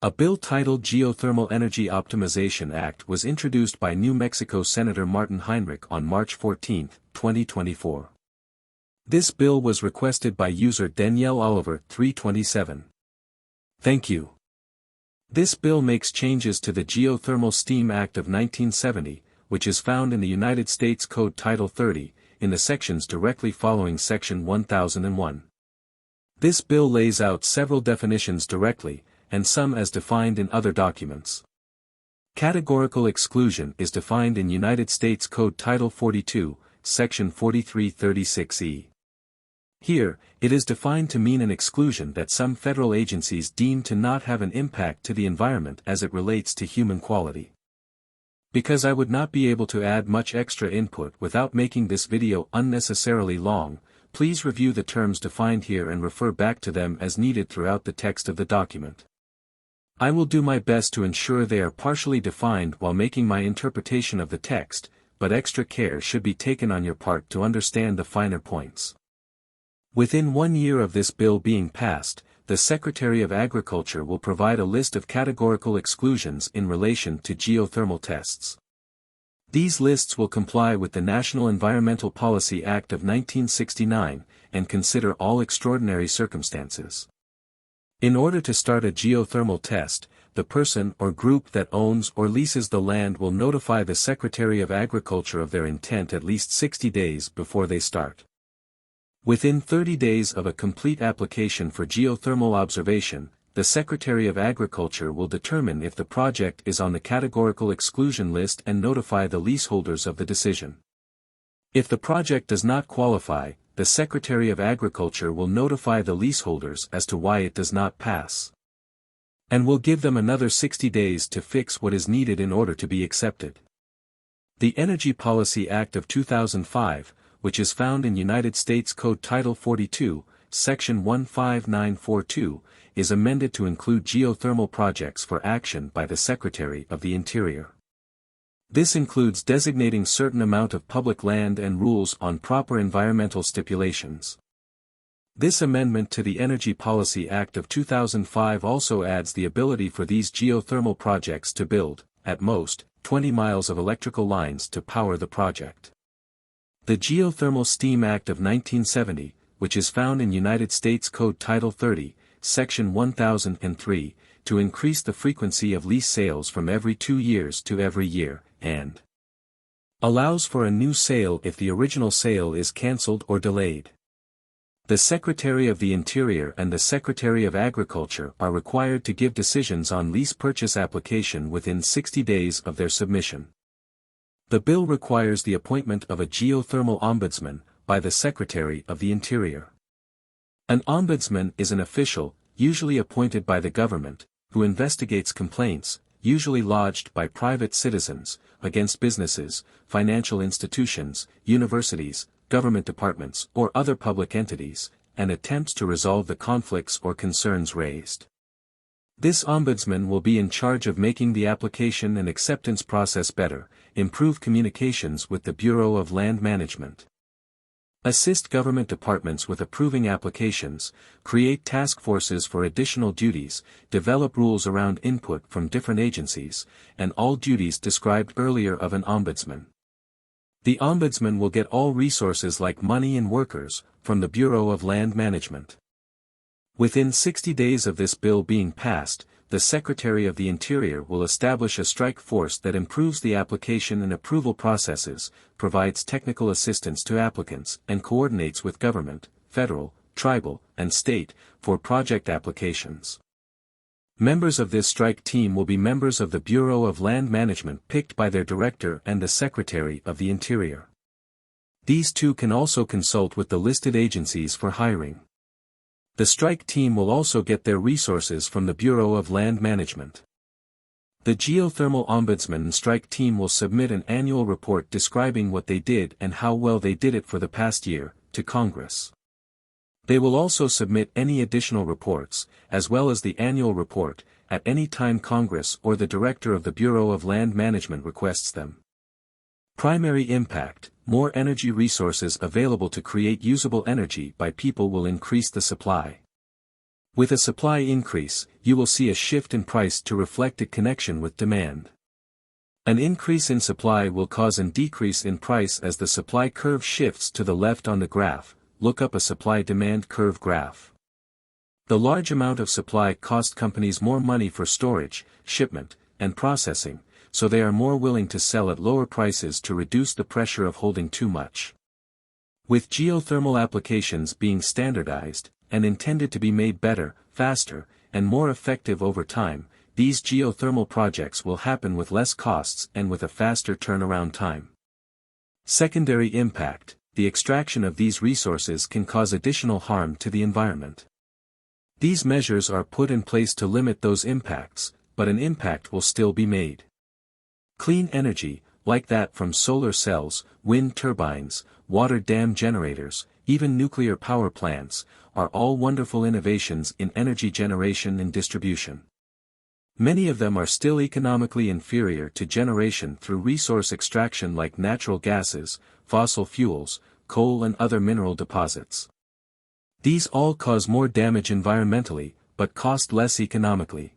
A bill titled Geothermal Energy Optimization Act was introduced by New Mexico Senator Martin Heinrich on March 14, 2024. This bill was requested by user Danielle Oliver 327. Thank you. This bill makes changes to the Geothermal Steam Act of 1970, which is found in the United States Code Title 30, in the sections directly following Section 1001. This bill lays out several definitions directly, and some as defined in other documents. Categorical exclusion is defined in United States Code Title 42, Section 4336E. Here, it is defined to mean an exclusion that some federal agencies deem to not have an impact to the environment as it relates to human quality. Because I would not be able to add much extra input without making this video unnecessarily long, please review the terms defined here and refer back to them as needed throughout the text of the document. I will do my best to ensure they are partially defined while making my interpretation of the text, but extra care should be taken on your part to understand the finer points. Within 1 year of this bill being passed, the Secretary of Agriculture will provide a list of categorical exclusions in relation to geothermal tests. These lists will comply with the National Environmental Policy Act of 1969, and consider all extraordinary circumstances. In order to start a geothermal test, the person or group that owns or leases the land will notify the Secretary of Agriculture of their intent at least 60 days before they start. Within 30 days of a complete application for geothermal observation, the Secretary of Agriculture will determine if the project is on the categorical exclusion list and notify the leaseholders of the decision. If the project does not qualify, the Secretary of Agriculture will notify the leaseholders as to why it does not pass, and will give them another 60 days to fix what is needed in order to be accepted. The Energy Policy Act of 2005, which is found in United States Code Title 42, Section 15942, is amended to include geothermal projects for action by the Secretary of the Interior. This includes designating certain amount of public land and rules on proper environmental stipulations. This amendment to the Energy Policy Act of 2005 also adds the ability for these geothermal projects to build, at most, 20 miles of electrical lines to power the project. The Geothermal Steam Act of 1970, which is found in United States Code Title 30, Section 1003, to increase the frequency of lease sales from every 2 years to every year, and allows for a new sale if the original sale is cancelled or delayed. The Secretary of the Interior and the Secretary of Agriculture are required to give decisions on lease purchase application within 60 days of their submission. The bill requires the appointment of a geothermal ombudsman by the Secretary of the Interior. An ombudsman is an official, usually appointed by the government, who investigates complaints, usually lodged by private citizens, against businesses, financial institutions, universities, government departments or other public entities, and attempts to resolve the conflicts or concerns raised. This ombudsman will be in charge of making the application and acceptance process better, improve communications with the Bureau of Land Management, assist government departments with approving applications, create task forces for additional duties, develop rules around input from different agencies, and all duties described earlier of an ombudsman. The ombudsman will get all resources like money and workers, from the Bureau of Land Management. Within 60 days of this bill being passed, the Secretary of the Interior will establish a strike force that improves the application and approval processes, provides technical assistance to applicants, and coordinates with government, federal, tribal, and state, for project applications. Members of this strike team will be members of the Bureau of Land Management picked by their director and the Secretary of the Interior. These two can also consult with the listed agencies for hiring. The strike team will also get their resources from the Bureau of Land Management. The Geothermal Ombudsman and strike team will submit an annual report describing what they did and how well they did it for the past year, to Congress. They will also submit any additional reports, as well as the annual report, at any time Congress or the Director of the Bureau of Land Management requests them. Primary impact: more energy resources available to create usable energy by people will increase the supply. With a supply increase, you will see a shift in price to reflect a connection with demand. An increase in supply will cause a decrease in price as the supply curve shifts to the left on the graph. Look up a supply-demand curve graph. The large amount of supply cost companies more money for storage, shipment, and processing, so they are more willing to sell at lower prices to reduce the pressure of holding too much. With geothermal applications being standardized, and intended to be made better, faster, and more effective over time, these geothermal projects will happen with less costs and with a faster turnaround time. Secondary impact: the extraction of these resources can cause additional harm to the environment. These measures are put in place to limit those impacts, but an impact will still be made. Clean energy, like that from solar cells, wind turbines, water dam generators, even nuclear power plants, are all wonderful innovations in energy generation and distribution. Many of them are still economically inferior to generation through resource extraction like natural gases, fossil fuels, coal and other mineral deposits. These all cause more damage environmentally, but cost less economically.